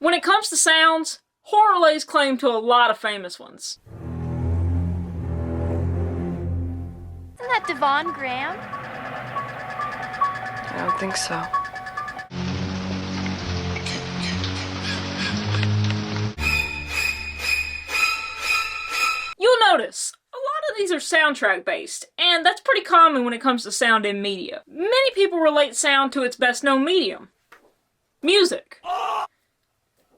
When it comes to sounds, horror lays claim to a lot of famous ones. Isn't that Devon Graham? I don't think so. You'll notice, a lot of these are soundtrack based, and that's pretty common when it comes to sound in media. Many people relate sound to its best known medium, music.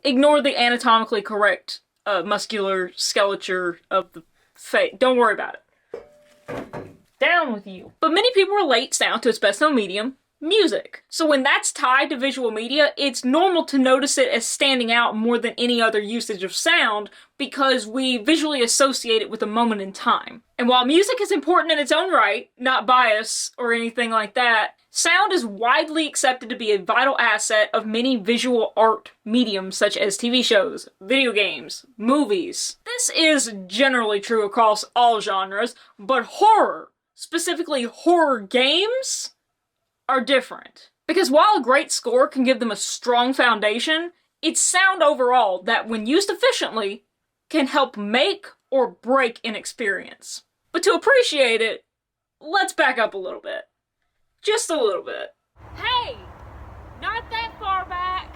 Ignore the anatomically correct muscular skeleture of the face. Don't worry about it. Down with you. But many people relate sound to its best known medium, music. So when that's tied to visual media, it's normal to notice it as standing out more than any other usage of sound because we visually associate it with a moment in time. And while music is important in its own right, not bias or anything like that, sound is widely accepted to be a vital asset of many visual art mediums such as TV shows, video games, movies. This is generally true across all genres, but horror, specifically horror games, are different. Because while a great score can give them a strong foundation, it's sound overall that, when used efficiently, can help make or break an experience. But to appreciate it, let's back up a little bit. Just a little bit. Hey! Not that far back!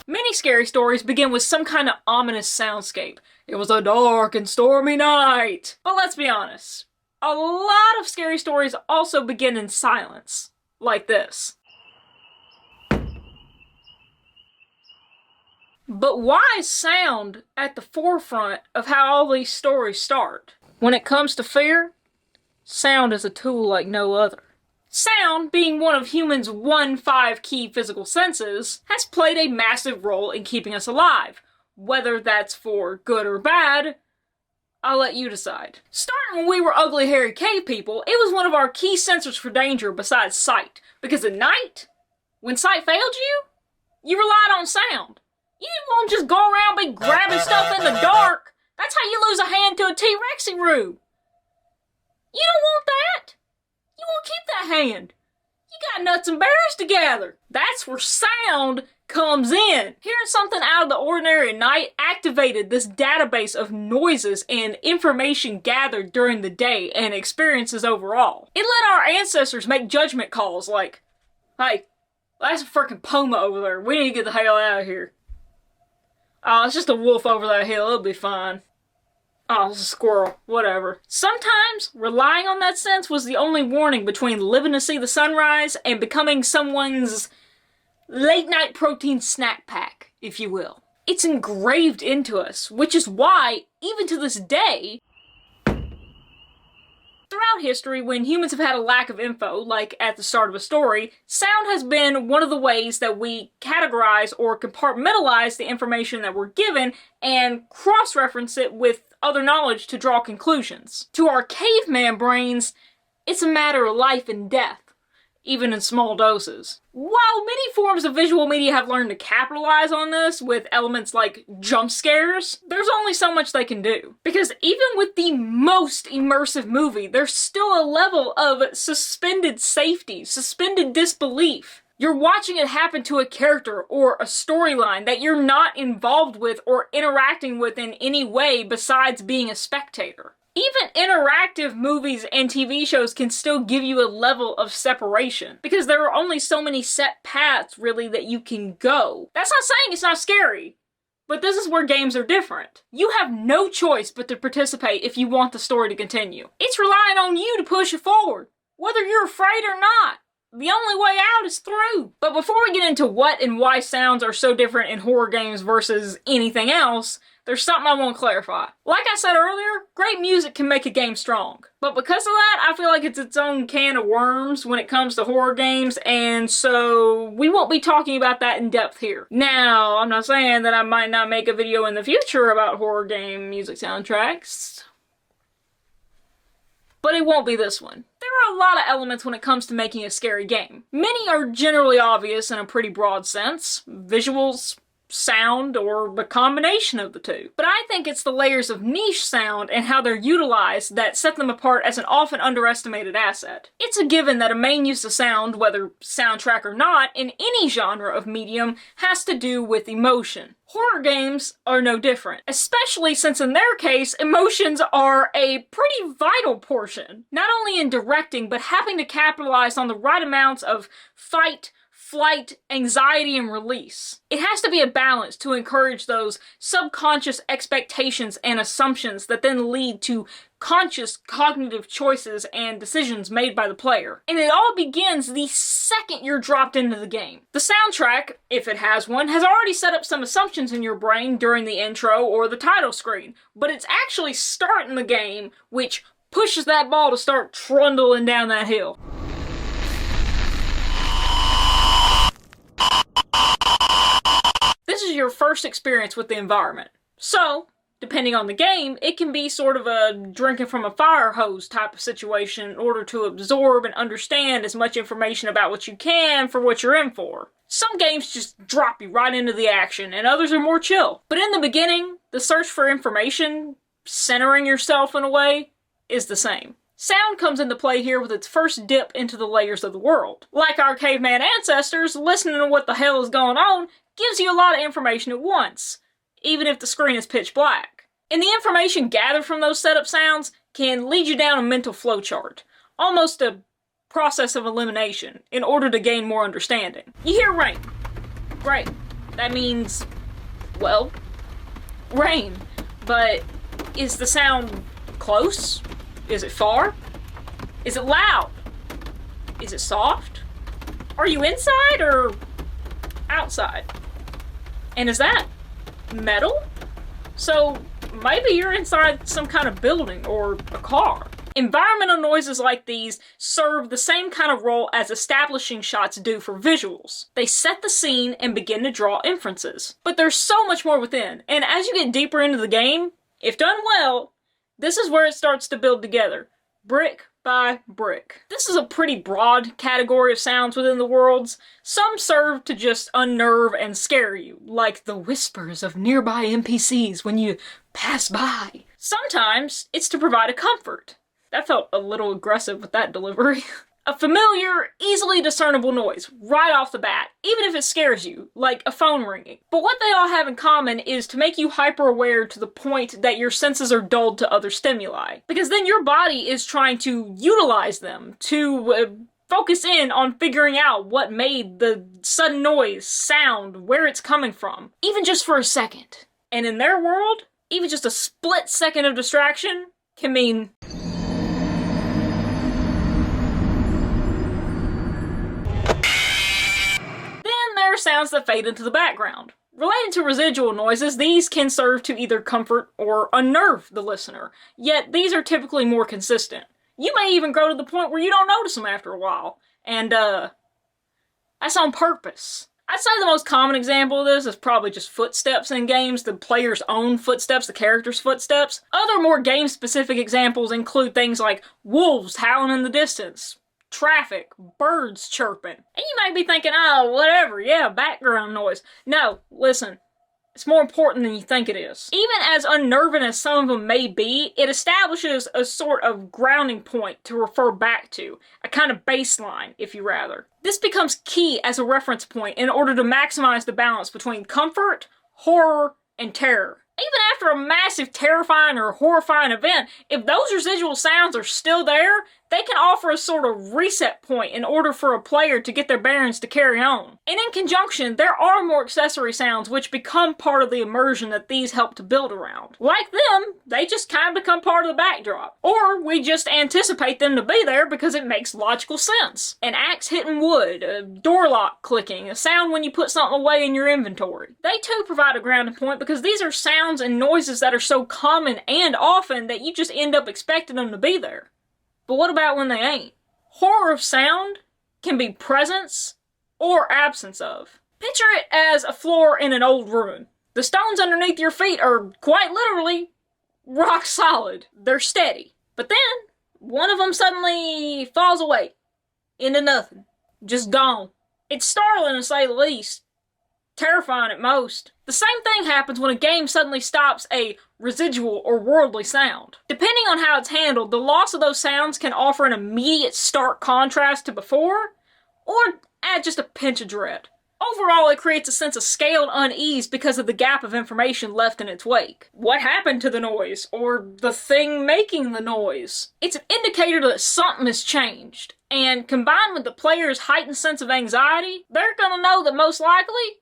Many scary stories begin with some kind of ominous soundscape. It was a dark and stormy night. But let's be honest, a lot of scary stories also begin in silence, like this. But why is sound at the forefront of how all these stories start? When it comes to fear, sound is a tool like no other. Sound, being one of humans' 5 key physical senses, has played a massive role in keeping us alive. Whether that's for good or bad, I'll let you decide. Starting when we were ugly, hairy cave people, it was one of our key sensors for danger besides sight. Because at night, when sight failed you, you relied on sound. You didn't want to just go around be grabbing stuff in the dark. That's how you lose a hand to a T-Rexy room. You don't want that. You want to keep that hand. You got nuts and berries to gather. That's where sound comes in. Hearing something out of the ordinary at night activated this database of noises and information gathered during the day and experiences overall. It let our ancestors make judgment calls like, hey, that's a freaking puma over there. We need to get the hell out of here. Oh, it's just a wolf over that hill. It'll be fine. Oh, it's a squirrel. Whatever. Sometimes, relying on that sense was the only warning between living to see the sunrise and becoming someone's late-night protein snack pack, if you will. It's engraved into us, which is why, even to this day, throughout history, when humans have had a lack of info, like at the start of a story, sound has been one of the ways that we categorize or compartmentalize the information that we're given and cross-reference it with other knowledge to draw conclusions. To our caveman brains, it's a matter of life and death, even in small doses. While many forms of visual media have learned to capitalize on this with elements like jump scares, there's only so much they can do. Because even with the most immersive movie, there's still a level of suspended safety, suspended disbelief. You're watching it happen to a character or a storyline that you're not involved with or interacting with in any way besides being a spectator. Even interactive movies and TV shows can still give you a level of separation, because there are only so many set paths, really, that you can go. That's not saying it's not scary, but this is where games are different. You have no choice but to participate if you want the story to continue. It's relying on you to push it forward, whether you're afraid or not. The only way out is through. But before we get into what and why sounds are so different in horror games versus anything else, there's something I want to clarify. Like I said earlier, great music can make a game strong. But because of that, I feel like it's its own can of worms when it comes to horror games, and so we won't be talking about that in depth here. Now, I'm not saying that I might not make a video in the future about horror game music soundtracks, but it won't be this one. There are a lot of elements when it comes to making a scary game. Many are generally obvious in a pretty broad sense. Visuals, sound or the combination of the two. But I think it's the layers of niche sound and how they're utilized that set them apart as an often underestimated asset. It's a given that a main use of sound, whether soundtrack or not, in any genre of medium has to do with emotion. Horror games are no different, especially since in their case, emotions are a pretty vital portion, not only in directing, but having to capitalize on the right amounts of fight, flight, anxiety, and release. It has to be a balance to encourage those subconscious expectations and assumptions that then lead to conscious cognitive choices and decisions made by the player. And it all begins the second you're dropped into the game. The soundtrack, if it has one, has already set up some assumptions in your brain during the intro or the title screen, but it's actually starting the game which pushes that ball to start trundling down that hill. This is your first experience with the environment. So, depending on the game, it can be sort of a drinking from a fire hose type of situation in order to absorb and understand as much information about what you can for what you're in for. Some games just drop you right into the action, and others are more chill. But in the beginning, the search for information, centering yourself in a way, is the same. Sound comes into play here with its first dip into the layers of the world. Like our caveman ancestors, listening to what the hell is going on gives you a lot of information at once, even if the screen is pitch black. And the information gathered from those setup sounds can lead you down a mental flowchart, almost a process of elimination, in order to gain more understanding. You hear rain. Great. That means, well, rain. But is the sound close? Is it far? Is it loud? Is it soft? Are you inside or outside? And is that metal? So maybe you're inside some kind of building or a car. Environmental noises like these serve the same kind of role as establishing shots do for visuals. They set the scene and begin to draw inferences. But there's so much more within, and as you get deeper into the game, if done well, this is where it starts to build together, brick by brick. This is a pretty broad category of sounds within the worlds. Some serve to just unnerve and scare you, like the whispers of nearby NPCs when you pass by. Sometimes it's to provide a comfort. That felt a little aggressive with that delivery. A familiar, easily discernible noise, right off the bat, even if it scares you, like a phone ringing. But what they all have in common is to make you hyper-aware to the point that your senses are dulled to other stimuli. Because then your body is trying to utilize them, to focus in on figuring out what made the sudden noise sound, where it's coming from, even just for a second. And in their world, even just a split second of distraction can mean sounds that fade into the background. Related to residual noises, these can serve to either comfort or unnerve the listener, yet these are typically more consistent. You may even grow to the point where you don't notice them after a while, and that's on purpose. I'd say the most common example of this is probably just footsteps in games, the player's own footsteps, the character's footsteps. Other more game-specific examples include things like wolves howling in the distance, traffic, birds chirping. And you might be thinking, oh, whatever, yeah, background noise. No, listen, it's more important than you think it is. Even as unnerving as some of them may be, it establishes a sort of grounding point to refer back to, a kind of baseline, if you rather. This becomes key as a reference point in order to maximize the balance between comfort, horror, and terror. Even after a massive terrifying or horrifying event, if those residual sounds are still there, they can offer a sort of reset point in order for a player to get their bearings to carry on. And in conjunction, there are more accessory sounds which become part of the immersion that these help to build around. Like them, they just kind of become part of the backdrop. Or we just anticipate them to be there because it makes logical sense. An axe hitting wood, a door lock clicking, a sound when you put something away in your inventory. They too provide a grounding point because these are sounds and noises that are so common and often that you just end up expecting them to be there. But what about when they ain't? Horror of sound can be presence or absence of. Picture it as a floor in an old ruin. The stones underneath your feet are quite literally rock solid. They're steady. But then, one of them suddenly falls away into nothing. Just gone. It's startling to say the least. Terrifying at most. The same thing happens when a game suddenly stops a residual or worldly sound. Depending on how it's handled, the loss of those sounds can offer an immediate stark contrast to before, or add just a pinch of dread. Overall, it creates a sense of scaled unease because of the gap of information left in its wake. What happened to the noise? Or the thing making the noise? It's an indicator that something has changed. And combined with the player's heightened sense of anxiety, they're gonna know that most likely,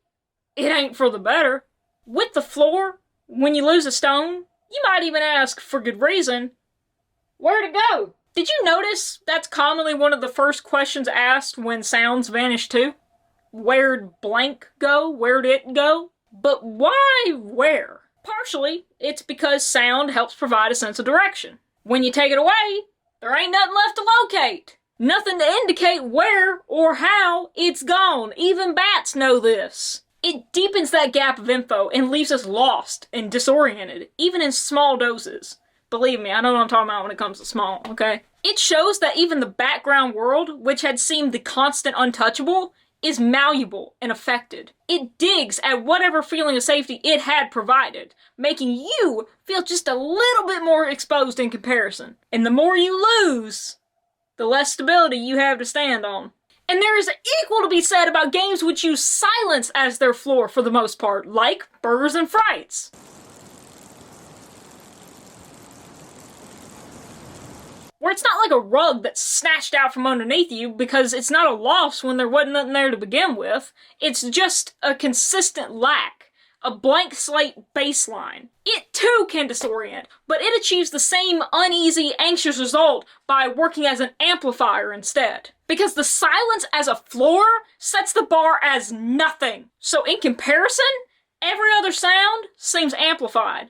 it ain't for the better. With the floor, when you lose a stone, you might even ask, for good reason, where'd it go? Did you notice that's commonly one of the first questions asked when sounds vanish too? Where'd blank go? Where'd it go? But why where? Partially, it's because sound helps provide a sense of direction. When you take it away, there ain't nothing left to locate. Nothing to indicate where or how it's gone. Even bats know this. It deepens that gap of info and leaves us lost and disoriented, even in small doses. Believe me, I know what I'm talking about when it comes to small, okay? It shows that even the background world, which had seemed the constant untouchable, is malleable and affected. It digs at whatever feeling of safety it had provided, making you feel just a little bit more exposed in comparison. And the more you lose, the less stability you have to stand on. And there is equal to be said about games which use silence as their floor for the most part, like Burgers and Frights. Where it's not like a rug that's snatched out from underneath you because it's not a loss when there wasn't nothing there to begin with. It's just a consistent lack, a blank slate baseline. It too can disorient, but it achieves the same uneasy, anxious result by working as an amplifier instead. Because the silence as a floor sets the bar as nothing. So in comparison, every other sound seems amplified.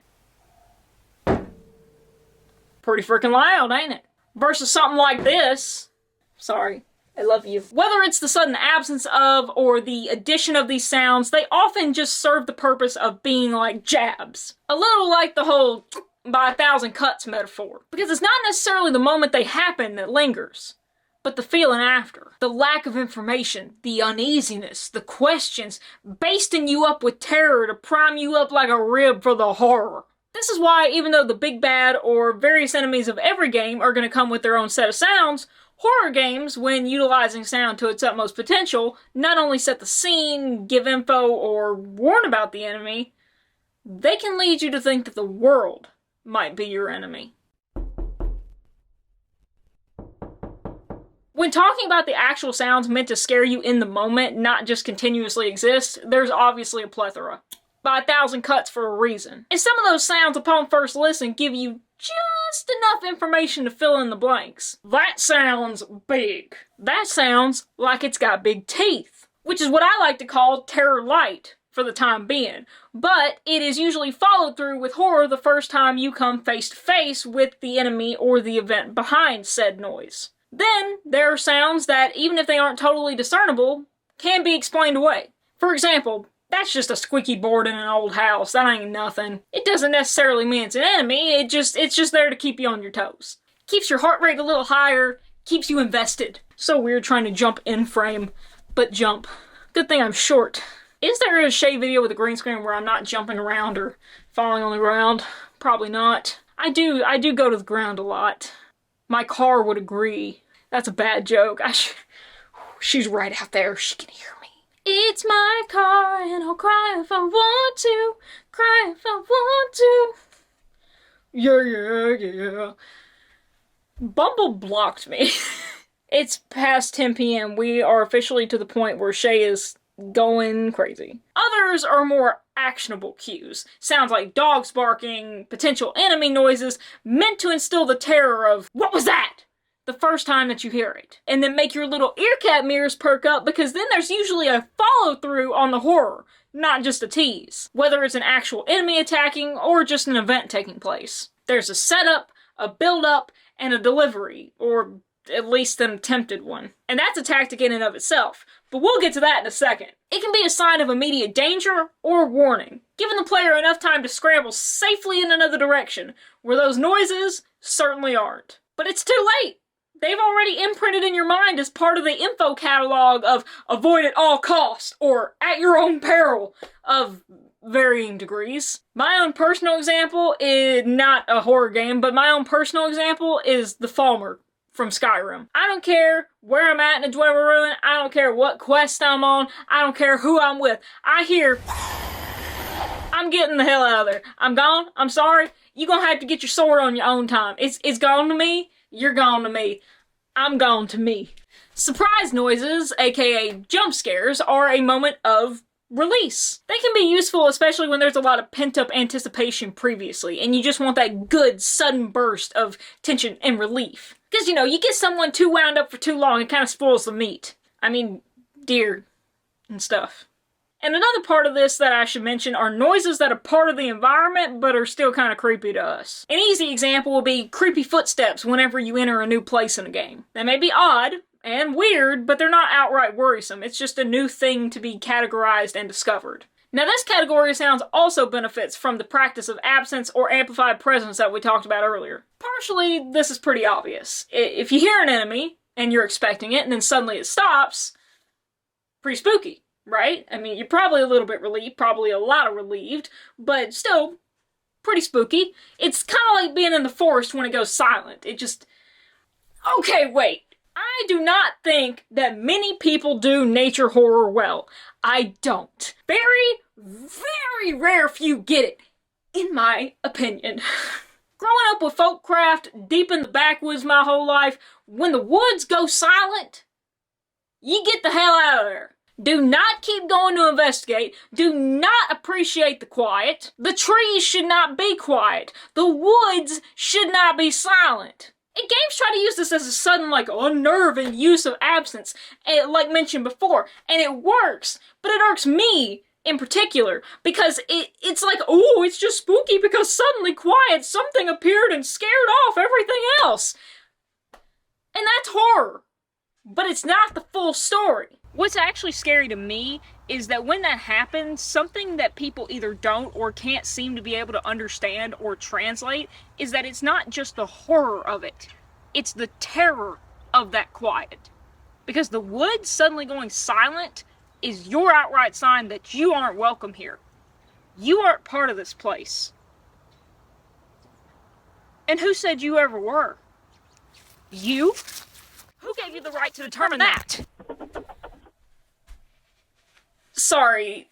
Pretty freaking loud, ain't it? Versus something like this. Sorry, I love you. Whether it's the sudden absence of or the addition of these sounds, they often just serve the purpose of being like jabs. A little like the whole by 1,000 cuts metaphor. Because it's not necessarily the moment they happen that lingers, but the feeling after. The lack of information, the uneasiness, the questions, basting you up with terror to prime you up like a rib for the horror. This is why, even though the big bad or various enemies of every game are going to come with their own set of sounds, horror games, when utilizing sound to its utmost potential, not only set the scene, give info, or warn about the enemy, they can lead you to think that the world might be your enemy. When talking about the actual sounds meant to scare you in the moment, not just continuously exist, there's obviously a plethora. By 1,000 cuts for a reason. And some of those sounds upon first listen give you just enough information to fill in the blanks. That sounds big. That sounds like it's got big teeth. Which is what I like to call terror light for the time being. But it is usually followed through with horror the first time you come face to face with the enemy or the event behind said noise. Then there are sounds that, even if they aren't totally discernible, can be explained away. For example, that's just a squeaky board in an old house. That ain't nothing. It doesn't necessarily mean it's an enemy. It's just there to keep you on your toes. Keeps your heart rate a little higher. Keeps you invested. So weird trying to jump in frame, but jump. Good thing I'm short. Is there a Chey video with a green screen where I'm not jumping around or falling on the ground? Probably not. I do go to the ground a lot. My car would agree. That's a bad joke. She's right out there. She can hear me. It's my car and I'll cry if I want to. Cry if I want to. Yeah. Bumble blocked me. It's past 10 p.m. We are officially to the point where Chey is going crazy. Others are more actionable cues. Sounds like dogs barking, potential enemy noises, meant to instill the terror of, what was that? The first time that you hear it. And then make your little ear cap mirrors perk up, because then there's usually a follow-through on the horror, not just a tease. Whether it's an actual enemy attacking or just an event taking place. There's a setup, a build-up, and a delivery, or at least an attempted one. And that's a tactic in and of itself, but we'll get to that in a second. It can be a sign of immediate danger or warning, giving the player enough time to scramble safely in another direction, where those noises certainly aren't. But it's too late! They've already imprinted in your mind as part of the info catalog of avoid at all costs or at your own peril of varying degrees. My own personal example is not a horror game, but my own personal example is the Falmer from Skyrim. I don't care where I'm at in a Dwemer Ruin, I don't care what quest I'm on, I don't care who I'm with. I hear, I'm getting the hell out of there. I'm gone, I'm sorry, you're gonna have to get your sword on your own time. It's gone to me, you're gone to me. I'm gone to me. Surprise noises, aka jump scares, are a moment of release. They can be useful, especially when there's a lot of pent-up anticipation previously, and you just want that good, sudden burst of tension and relief. Because, you know, you get someone too wound up for too long, it kind of spoils the meat. I mean, deer and stuff. And another part of this that I should mention are noises that are part of the environment, but are still kind of creepy to us. An easy example will be creepy footsteps whenever you enter a new place in a game. They may be odd and weird, but they're not outright worrisome. It's just a new thing to be categorized and discovered. Now, this category of sounds also benefits from the practice of absence or amplified presence that we talked about earlier. Partially, this is pretty obvious. If you hear an enemy, and you're expecting it, and then suddenly it stops, pretty spooky, right? I mean, you're probably a little bit relieved, probably a lot of relieved, but still pretty spooky. It's kind of like being in the forest when it goes silent. It just... Okay, wait. I do not think that many people do nature horror well. I don't. Very, very rare few get it, in my opinion. Growing up with folkcraft deep in the backwoods my whole life, when the woods go silent, you get the hell out of there. Do not keep going to investigate. Do not appreciate the quiet. The trees should not be quiet. The woods should not be silent. And games try to use this as a sudden, like, unnerving use of absence, like mentioned before, and it works, but it irks me in particular, because it's like, oh, it's just spooky because suddenly quiet, something appeared and scared off everything else. And that's horror, but it's not the full story. What's actually scary to me is that when that happens, something that people either don't or can't seem to be able to understand or translate is that it's not just the horror of it, it's the terror of that quiet. Because the woods suddenly going silent is your outright sign that you aren't welcome here. You aren't part of this place. And who said you ever were? You? Who gave you the right to determine that? Sorry,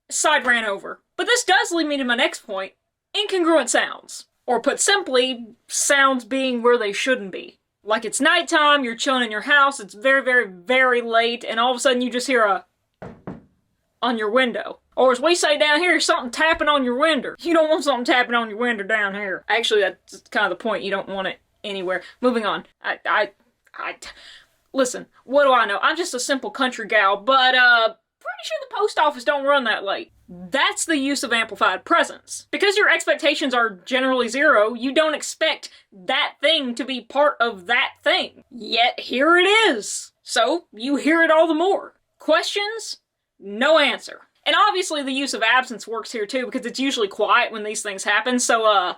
side ran over. But this does lead me to my next point, incongruent sounds. Or put simply, sounds being where they shouldn't be. Like it's nighttime, you're chilling in your house, it's very, very, very late, and all of a sudden you just hear a on your window. Or as we say down here, something tapping on your window. You don't want something tapping on your window down here. Actually, that's kind of the point, you don't want it anywhere. Moving on. Listen, what do I know? I'm just a simple country gal, but pretty sure the post office don't run that late. That's the use of amplified presence. Because your expectations are generally zero, you don't expect that thing to be part of that thing. Yet here it is. So you hear it all the more. Questions? No answer. And obviously the use of absence works here too, because it's usually quiet when these things happen, so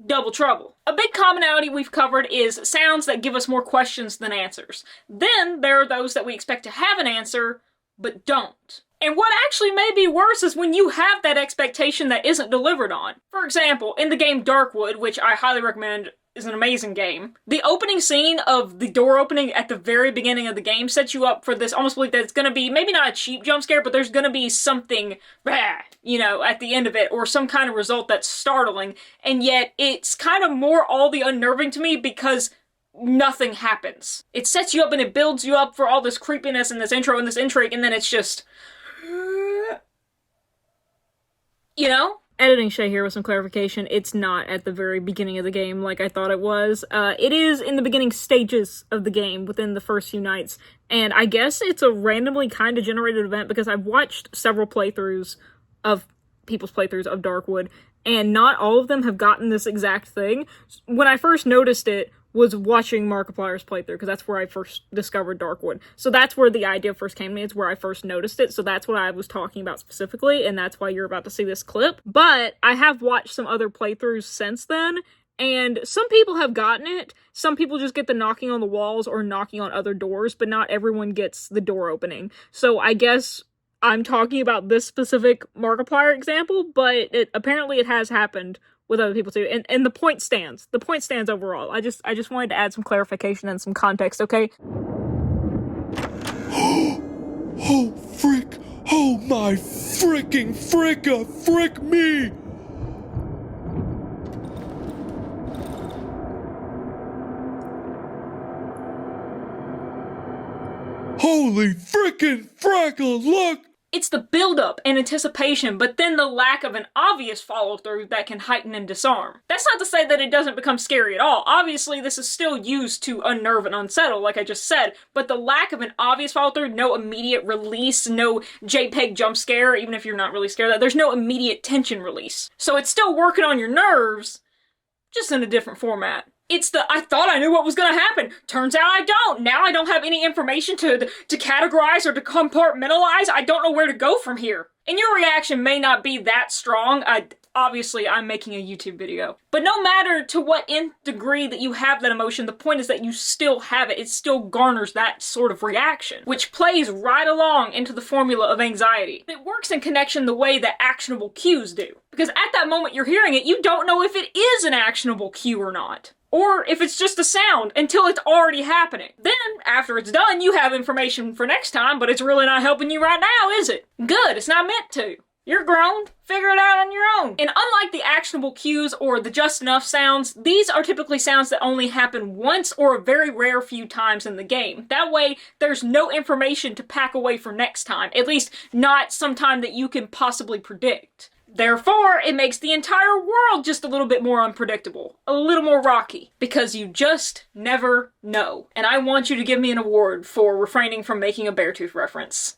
double trouble. A big commonality we've covered is sounds that give us more questions than answers. Then there are those that we expect to have an answer, but don't. And what actually may be worse is when you have that expectation that isn't delivered on. For example, in the game Darkwood, which I highly recommend, is an amazing game, the opening scene of the door opening at the very beginning of the game sets you up for this almost belief that it's gonna be, maybe not a cheap jump scare, but there's gonna be something, you know, at the end of it, or some kind of result that's startling, and yet it's kind of more all the unnerving to me because nothing happens. It sets you up and it builds you up for all this creepiness and this intro and this intrigue, and then it's just... You know? Editing Chey here with some clarification, it's not at the very beginning of the game like I thought it was. It is in the beginning stages of the game within the first few nights, and I guess it's a randomly kind of generated event because I've watched several playthroughs of people's playthroughs of Darkwood, and not all of them have gotten this exact thing. When I first noticed it was watching Markiplier's playthrough, because that's where I first discovered Darkwood. So that's where the idea first came to me, it's where I first noticed it, so that's what I was talking about specifically, and that's why you're about to see this clip. But I have watched some other playthroughs since then, And some people have gotten it. Some people just get the knocking on the walls or knocking on other doors, but not everyone gets the door opening. So I guess I'm talking about this specific Markiplier example, but apparently it has happened with other people too. And the point stands. The point stands overall. I just wanted to add some clarification and some context, okay? Oh, frick! Oh my fricking fricka! Frick me! Holy frickin' frackle, look! It's the build-up and anticipation, but then the lack of an obvious follow-through that can heighten and disarm. That's not to say that it doesn't become scary at all. Obviously, this is still used to unnerve and unsettle, like I just said, but the lack of an obvious follow-through, no immediate release, no JPEG jump scare, even if you're not really scared of that, there's no immediate tension release. So it's still working on your nerves, just in a different format. It's the, I thought I knew what was gonna happen. Turns out I don't. Now I don't have any information to categorize or to compartmentalize. I don't know where to go from here. And your reaction may not be that strong. Obviously, I'm making a YouTube video. But no matter to what nth degree that you have that emotion, the point is that you still have it. It still garners that sort of reaction, which plays right along into the formula of anxiety. It works in connection the way that actionable cues do. Because at that moment you're hearing it, you don't know if it is an actionable cue or not. Or if it's just a sound until it's already happening. Then, after it's done, you have information for next time, but it's really not helping you right now, is it? Good, it's not meant to. You're grown. Figure it out on your own. And unlike the actionable cues or the just enough sounds, these are typically sounds that only happen once or a very rare few times in the game. That way, there's no information to pack away for next time. At least, not sometime that you can possibly predict. Therefore, it makes the entire world just a little bit more unpredictable, a little more rocky, because you just never know. And I want you to give me an award for refraining from making a Beartooth reference.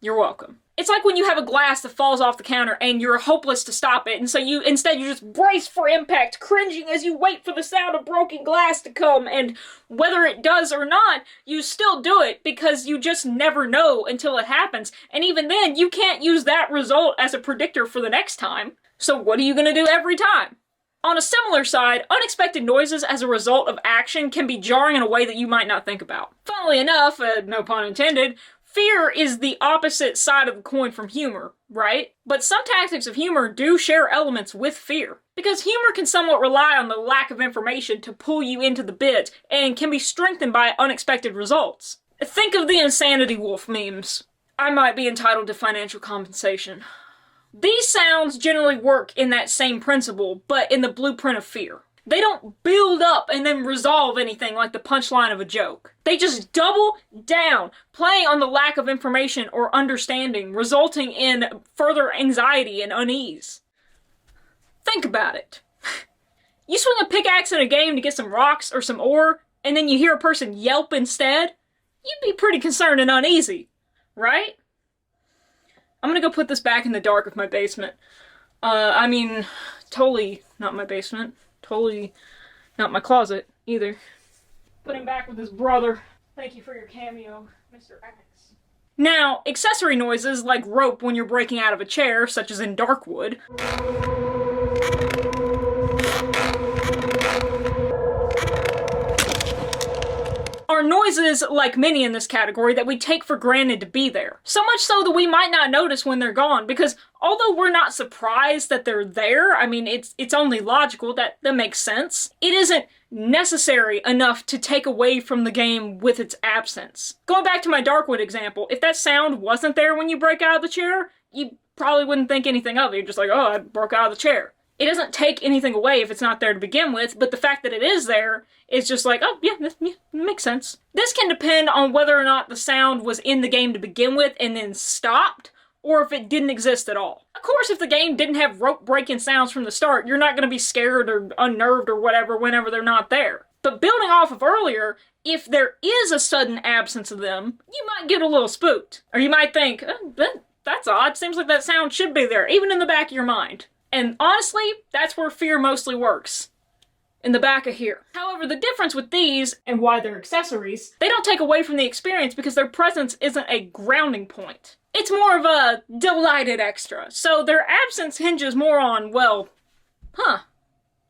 You're welcome. It's like when you have a glass that falls off the counter and you're hopeless to stop it, and so you just brace for impact, cringing as you wait for the sound of broken glass to come, and whether it does or not, you still do it because you just never know until it happens, and even then, you can't use that result as a predictor for the next time. So what are you gonna do every time? On a similar side, unexpected noises as a result of action can be jarring in a way that you might not think about. Funnily enough, no pun intended, fear is the opposite side of the coin from humor, right? But some tactics of humor do share elements with fear. Because humor can somewhat rely on the lack of information to pull you into the bit, and can be strengthened by unexpected results. Think of the Insanity Wolf memes. I might be entitled to financial compensation. These sounds generally work in that same principle, but in the blueprint of fear. They don't build up and then resolve anything like the punchline of a joke. They just double down, playing on the lack of information or understanding, resulting in further anxiety and unease. Think about it. You swing a pickaxe in a game to get some rocks or some ore, and then you hear a person yelp instead? You'd be pretty concerned and uneasy, right? I'm gonna go put this back in the dark of my basement. Totally not my basement. Totally not my closet, either. Put him back with his brother. Thank you for your cameo, Mr. X. Now, accessory noises like rope when you're breaking out of a chair, such as in Darkwood, are noises, like many in this category, that we take for granted to be there. So much so that we might not notice when they're gone, because although we're not surprised that they're there, it's only logical, that makes sense, it isn't necessary enough to take away from the game with its absence. Going back to my Darkwood example, if that sound wasn't there when you break out of the chair, you probably wouldn't think anything of it. You're just like, oh, I broke out of the chair. It doesn't take anything away if it's not there to begin with, but the fact that it is there is just like, oh, yeah, this makes sense. This can depend on whether or not the sound was in the game to begin with and then stopped, or if it didn't exist at all. Of course, if the game didn't have rope-breaking sounds from the start, you're not going to be scared or unnerved or whatever whenever they're not there. But building off of earlier, if there is a sudden absence of them, you might get a little spooked. Or you might think, that's odd, seems like that sound should be there, even in the back of your mind. And honestly, that's where fear mostly works. In the back of here. However, the difference with these, and why they're accessories, they don't take away from the experience because their presence isn't a grounding point. It's more of a delighted extra. So their absence hinges more on, well,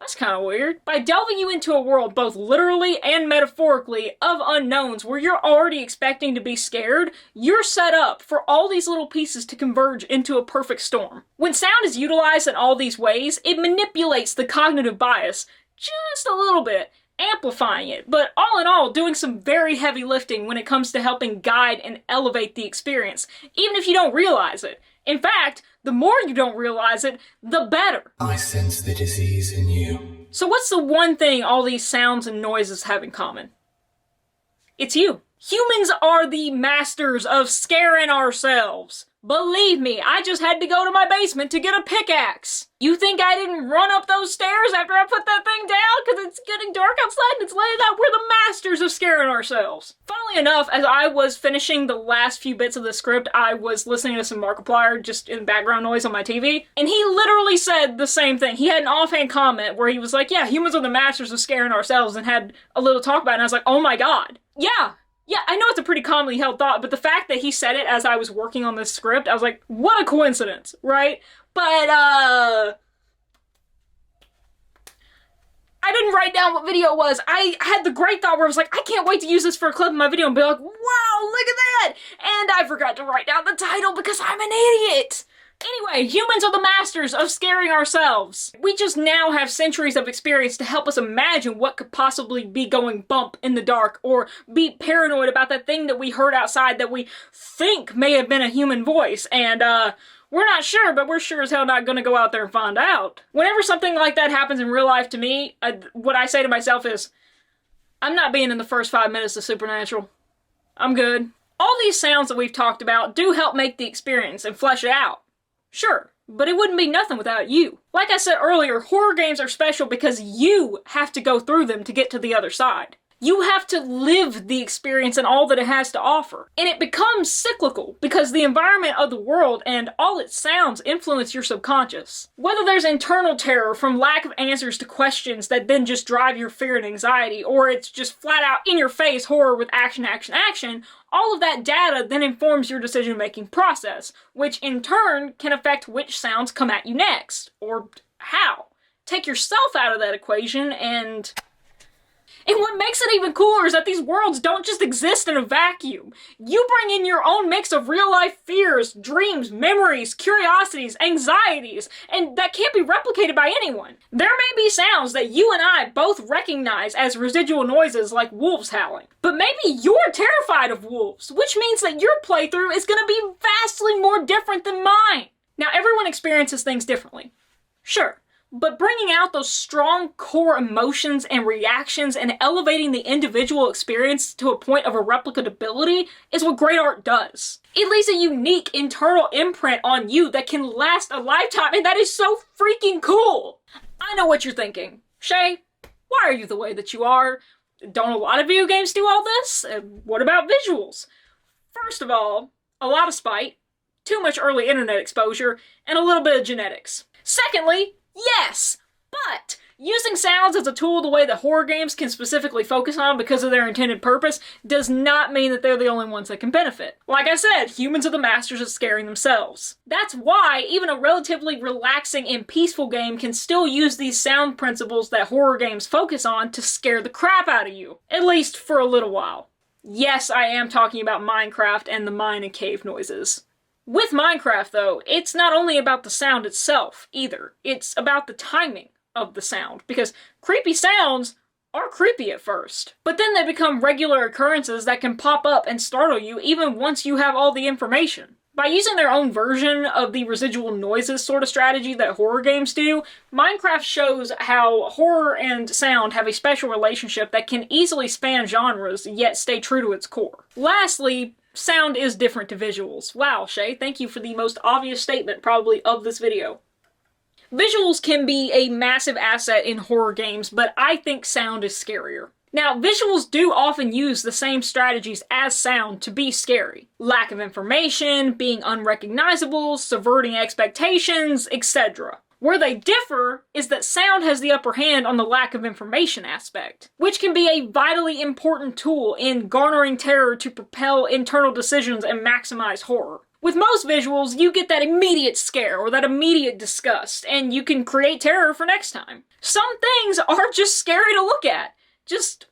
That's kind of weird. By delving you into a world, both literally and metaphorically, of unknowns where you're already expecting to be scared, you're set up for all these little pieces to converge into a perfect storm. When sound is utilized in all these ways, it manipulates the cognitive bias just a little bit, amplifying it, but all in all, doing some very heavy lifting when it comes to helping guide and elevate the experience, even if you don't realize it. In fact, the more you don't realize it, the better. I sense the disease in you. So what's the one thing all these sounds and noises have in common? It's you. Humans are the masters of scaring ourselves. Believe me, I just had to go to my basement to get a pickaxe. You think I didn't run up those stairs after I put that thing down because it's getting dark outside and it's late out? We're the masters of scaring ourselves. Funnily enough, as I was finishing the last few bits of the script, I was listening to some Markiplier just in background noise on my TV, and he literally said the same thing. He had an offhand comment where he was like, yeah, humans are the masters of scaring ourselves, and had a little talk about it, and I was like, oh my god. Yeah, I know it's a pretty commonly held thought, but the fact that he said it as I was working on this script, I was like, what a coincidence, right? But, I didn't write down what video it was. I had the great thought where I was like, I can't wait to use this for a clip in my video and be like, wow, look at that! And I forgot to write down the title because I'm an idiot! Anyway, humans are the masters of scaring ourselves. We just now have centuries of experience to help us imagine what could possibly be going bump in the dark, or be paranoid about that thing that we heard outside that we think may have been a human voice, and we're not sure, but we're sure as hell not gonna go out there and find out. Whenever something like that happens in real life to me, what I say to myself is, I'm not being in the first 5 minutes of Supernatural. I'm good. All these sounds that we've talked about do help make the experience and flesh it out. Sure, but it wouldn't be nothing without you. Like I said earlier, horror games are special because you have to go through them to get to the other side. You have to live the experience and all that it has to offer. And it becomes cyclical because the environment of the world and all its sounds influence your subconscious. Whether there's internal terror from lack of answers to questions that then just drive your fear and anxiety, or it's just flat out in your face horror with action, action, action, all of that data then informs your decision-making process, which in turn can affect which sounds come at you next, or how. Take yourself out of that equation and what makes it even cooler is that these worlds don't just exist in a vacuum. You bring in your own mix of real-life fears, dreams, memories, curiosities, anxieties, and that can't be replicated by anyone. There may be sounds that you and I both recognize as residual noises like wolves howling, but maybe you're terrified of wolves, which means that your playthrough is going to be vastly more different than mine. Now, everyone experiences things differently. Sure. But bringing out those strong core emotions and reactions and elevating the individual experience to a point of replicability is what great art does. It leaves a unique internal imprint on you that can last a lifetime, and that is so freaking cool! I know what you're thinking. Chey, why are you the way that you are? Don't a lot of video games do all this? What about visuals? First of all, a lot of spite, too much early internet exposure, and a little bit of genetics. Secondly, yes, but using sounds as a tool the way that horror games can specifically focus on because of their intended purpose does not mean that they're the only ones that can benefit. Like I said, humans are the masters of scaring themselves. That's why even a relatively relaxing and peaceful game can still use these sound principles that horror games focus on to scare the crap out of you, at least for a little while. Yes, I am talking about Minecraft and the mine and cave noises. With Minecraft, though, it's not only about the sound itself, either. It's about the timing of the sound, because creepy sounds are creepy at first, but then they become regular occurrences that can pop up and startle you even once you have all the information. By using their own version of the residual noises sort of strategy that horror games do, Minecraft shows how horror and sound have a special relationship that can easily span genres, yet stay true to its core. Lastly, sound is different to visuals. Wow, Chey, thank you for the most obvious statement, probably, of this video. Visuals can be a massive asset in horror games, but I think sound is scarier. Now, visuals do often use the same strategies as sound to be scary. Lack of information, being unrecognizable, subverting expectations, etc. Where they differ is that sound has the upper hand on the lack of information aspect, which can be a vitally important tool in garnering terror to propel internal decisions and maximize horror. With most visuals, you get that immediate scare or that immediate disgust, and you can create terror for next time. Some things are just scary to look at. Just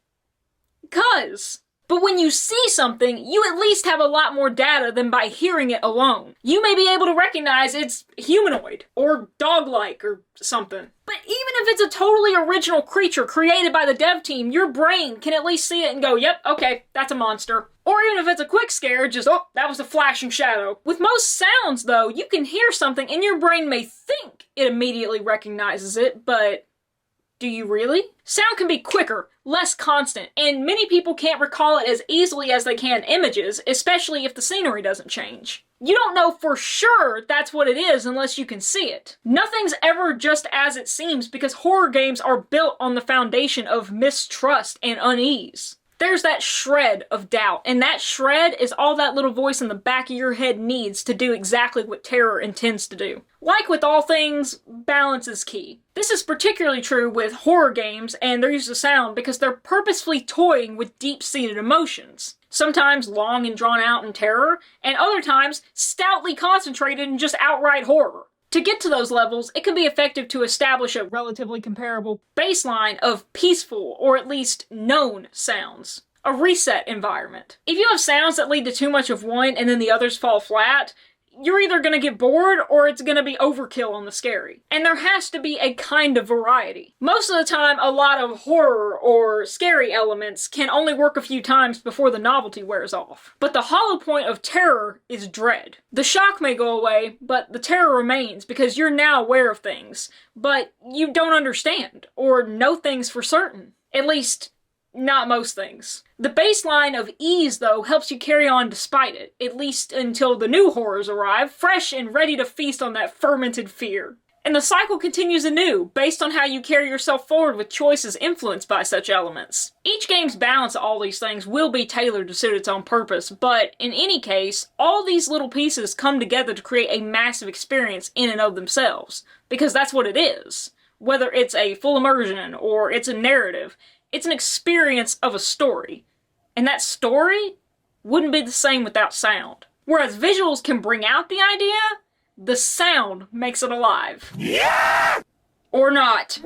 'cause. But when you see something, you at least have a lot more data than by hearing it alone. You may be able to recognize it's humanoid, or dog-like, or something. But even if it's a totally original creature created by the dev team, your brain can at least see it and go, yep, okay, that's a monster. Or even if it's a quick scare, just, oh, that was a flashing shadow. With most sounds, though, you can hear something and your brain may think it immediately recognizes it, but do you really? Sound can be quicker, less constant, and many people can't recall it as easily as they can images, especially if the scenery doesn't change. You don't know for sure that's what it is unless you can see it. Nothing's ever just as it seems because horror games are built on the foundation of mistrust and unease. There's that shred of doubt, and that shred is all that little voice in the back of your head needs to do exactly what terror intends to do. Like with all things, balance is key. This is particularly true with horror games and their use of sound because they're purposefully toying with deep-seated emotions. Sometimes long and drawn out in terror, and other times stoutly concentrated in just outright horror. To get to those levels, it can be effective to establish a relatively comparable baseline of peaceful, or at least known, sounds. A reset environment. If you have sounds that lead to too much of one and then the others fall flat, you're either going to get bored or it's going to be overkill on the scary. And there has to be a kind of variety. Most of the time, a lot of horror or scary elements can only work a few times before the novelty wears off. But the hollow point of terror is dread. The shock may go away, but the terror remains because you're now aware of things, but you don't understand or know things for certain. At least, not most things. The baseline of ease, though, helps you carry on despite it, at least until the new horrors arrive, fresh and ready to feast on that fermented fear. And the cycle continues anew, based on how you carry yourself forward with choices influenced by such elements. Each game's balance of all these things will be tailored to suit its own purpose, but in any case, all these little pieces come together to create a massive experience in and of themselves, because that's what it is. Whether it's a full immersion or it's a narrative, it's an experience of a story. And that story wouldn't be the same without sound. Whereas visuals can bring out the idea, the sound makes it alive. Yeah! Or not.